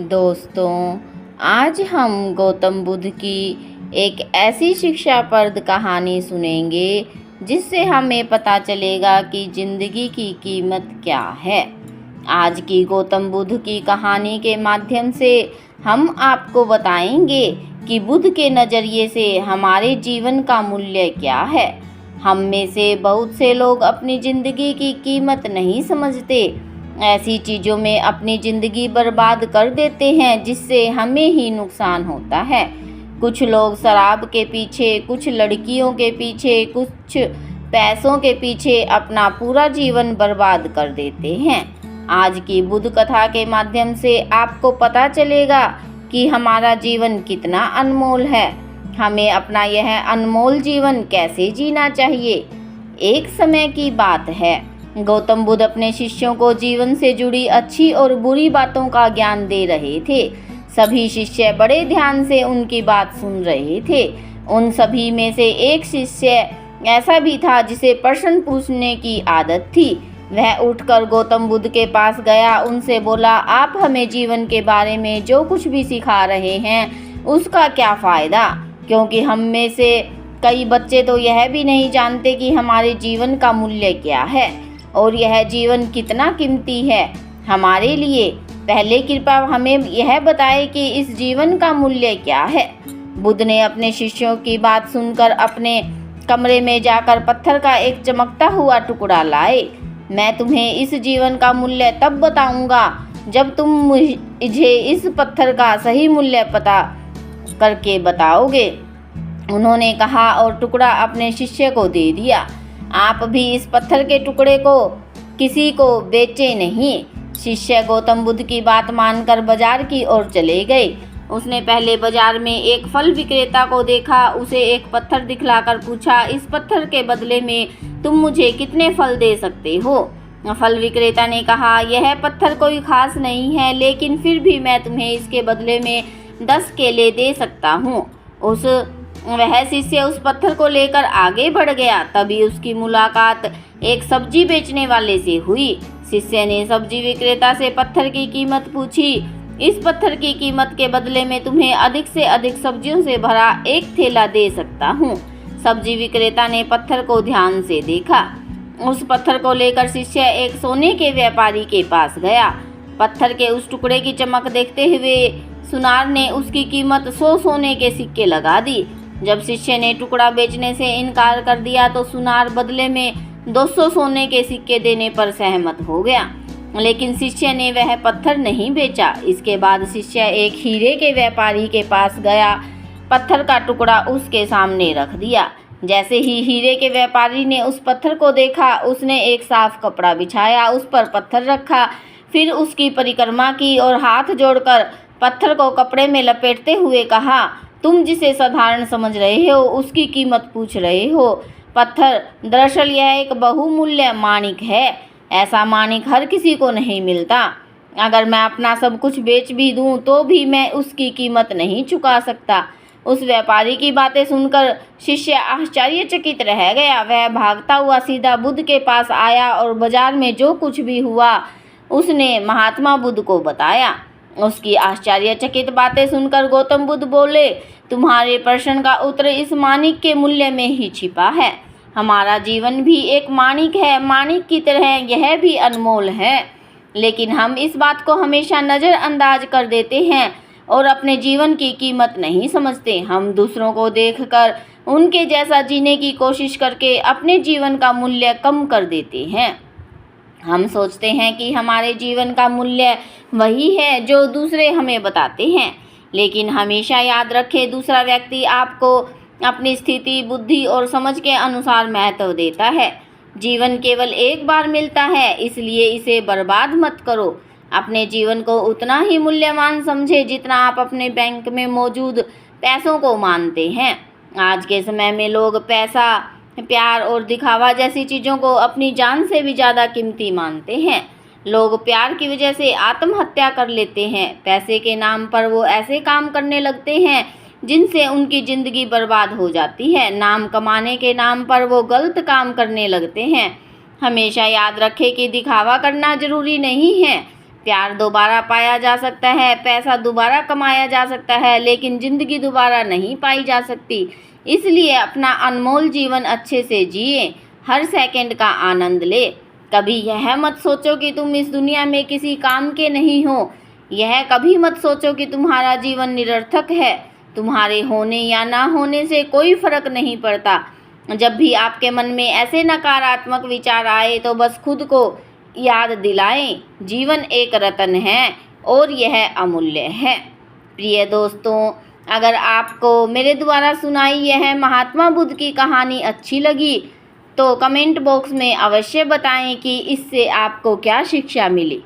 दोस्तों, आज हम गौतम बुद्ध की एक ऐसी शिक्षाप्रद कहानी सुनेंगे जिससे हमें पता चलेगा कि ज़िंदगी की कीमत क्या है। आज की गौतम बुद्ध की कहानी के माध्यम से हम आपको बताएंगे कि बुद्ध के नज़रिए से हमारे जीवन का मूल्य क्या है। हम में से बहुत से लोग अपनी ज़िंदगी की कीमत नहीं समझते, ऐसी चीज़ों में अपनी ज़िंदगी बर्बाद कर देते हैं जिससे हमें ही नुकसान होता है। कुछ लोग शराब के पीछे, कुछ लड़कियों के पीछे, कुछ पैसों के पीछे अपना पूरा जीवन बर्बाद कर देते हैं। आज की बुद्ध कथा के माध्यम से आपको पता चलेगा कि हमारा जीवन कितना अनमोल है। हमें अपना यह अनमोल जीवन कैसे जीना चाहिए। एक समय की बात है, गौतम बुद्ध अपने शिष्यों को जीवन से जुड़ी अच्छी और बुरी बातों का ज्ञान दे रहे थे। सभी शिष्य बड़े ध्यान से उनकी बात सुन रहे थे। उन सभी में से एक शिष्य ऐसा भी था जिसे प्रश्न पूछने की आदत थी। वह उठकर गौतम बुद्ध के पास गया, उनसे बोला, आप हमें जीवन के बारे में जो कुछ भी सिखा रहे हैं उसका क्या फ़ायदा, क्योंकि हम में से कई बच्चे तो यह भी नहीं जानते कि हमारे जीवन का मूल्य क्या है और यह जीवन कितना कीमती है हमारे लिए। पहले कृपया हमें यह बताएं कि इस जीवन का मूल्य क्या है। बुद्ध ने अपने शिष्यों की बात सुनकर अपने कमरे में जाकर पत्थर का एक चमकता हुआ टुकड़ा लाए। मैं तुम्हें इस जीवन का मूल्य तब बताऊंगा जब तुम मुझे इस पत्थर का सही मूल्य पता करके बताओगे, उन्होंने कहा और टुकड़ा अपने शिष्य को दे दिया। आप भी इस पत्थर के टुकड़े को किसी को बेचे नहीं। शिष्य गौतम बुद्ध की बात मानकर बाजार की ओर चले गए। उसने पहले बाजार में एक फल विक्रेता को देखा। उसे एक पत्थर दिखलाकर पूछा, इस पत्थर के बदले में तुम मुझे कितने फल दे सकते हो। फल विक्रेता ने कहा, यह पत्थर कोई खास नहीं है, लेकिन फिर भी मैं तुम्हें इसके बदले में 10 केले दे सकता हूँ। वह शिष्य उस पत्थर को लेकर आगे बढ़ गया। तभी उसकी मुलाकात एक सब्जी बेचने वाले से हुई। शिष्य ने सब्जी विक्रेता से पत्थर की कीमत पूछी। इस पत्थर की कीमत के बदले में तुम्हें अधिक से अधिक सब्जियों से भरा एक थैला दे सकता हूँ। सब्जी विक्रेता ने पत्थर को ध्यान से देखा। उस पत्थर को लेकर शिष्य एक सोने के व्यापारी के पास गया। पत्थर के उस टुकड़े की चमक देखते हुए सुनार ने उसकी कीमत 100 सोने के सिक्के लगा दी। जब शिष्य ने टुकड़ा बेचने से इनकार कर दिया तो सुनार बदले में 200 सोने के सिक्के देने पर सहमत हो गया, लेकिन शिष्य ने वह पत्थर नहीं बेचा। इसके बाद शिष्य एक हीरे के व्यापारी के पास गया। पत्थर का टुकड़ा उसके सामने रख दिया। जैसे ही हीरे के व्यापारी ने उस पत्थर को देखा, उसने एक साफ कपड़ा बिछाया, उस पर पत्थर रखा, फिर उसकी परिक्रमा की और हाथ जोड़कर पत्थर को कपड़े में लपेटते हुए कहा, तुम जिसे साधारण समझ रहे हो उसकी कीमत पूछ रहे हो। पत्थर, दरअसल यह एक बहुमूल्य माणिक है। ऐसा माणिक हर किसी को नहीं मिलता। अगर मैं अपना सब कुछ बेच भी दूं तो भी मैं उसकी कीमत नहीं चुका सकता। उस व्यापारी की बातें सुनकर शिष्य आश्चर्यचकित रह गया। वह भागता हुआ सीधा बुद्ध के पास आया और बाजार में जो कुछ भी हुआ उसने महात्मा बुद्ध को बताया। उसकी आश्चर्यचकित बातें सुनकर गौतम बुद्ध बोले, तुम्हारे प्रश्न का उत्तर इस माणिक के मूल्य में ही छिपा है। हमारा जीवन भी एक माणिक है। माणिक की तरह यह भी अनमोल है, लेकिन हम इस बात को हमेशा नज़रअंदाज कर देते हैं और अपने जीवन की कीमत नहीं समझते। हम दूसरों को देखकर उनके जैसा जीने की कोशिश करके अपने जीवन का मूल्य कम कर देते हैं। हम सोचते हैं कि हमारे जीवन का मूल्य वही है जो दूसरे हमें बताते हैं, लेकिन हमेशा याद रखें, दूसरा व्यक्ति आपको अपनी स्थिति, बुद्धि और समझ के अनुसार महत्व देता है। जीवन केवल एक बार मिलता है, इसलिए इसे बर्बाद मत करो। अपने जीवन को उतना ही मूल्यवान समझें जितना आप अपने बैंक में मौजूद पैसों को मानते हैं। आज के समय में लोग पैसा, प्यार और दिखावा जैसी चीज़ों को अपनी जान से भी ज़्यादा कीमती मानते हैं। लोग प्यार की वजह से आत्महत्या कर लेते हैं। पैसे के नाम पर वो ऐसे काम करने लगते हैं जिनसे उनकी ज़िंदगी बर्बाद हो जाती है। नाम कमाने के नाम पर वो गलत काम करने लगते हैं। हमेशा याद रखें कि दिखावा करना ज़रूरी नहीं है। प्यार दोबारा पाया जा सकता है, पैसा दोबारा कमाया जा सकता है, लेकिन ज़िंदगी दोबारा नहीं पाई जा सकती। इसलिए अपना अनमोल जीवन अच्छे से जिए, हर सेकंड का आनंद ले। कभी यह मत सोचो कि तुम इस दुनिया में किसी काम के नहीं हो। यह कभी मत सोचो कि तुम्हारा जीवन निरर्थक है। तुम्हारे होने या ना होने से कोई फर्क नहीं पड़ता। जब भी आपके मन में ऐसे नकारात्मक विचार आए तो बस खुद को याद दिलाएं, जीवन एक रत्न है और यह अमूल्य है। प्रिय दोस्तों, अगर आपको मेरे द्वारा सुनाई यह महात्मा बुद्ध की कहानी अच्छी लगी तो कमेंट बॉक्स में अवश्य बताएं कि इससे आपको क्या शिक्षा मिली।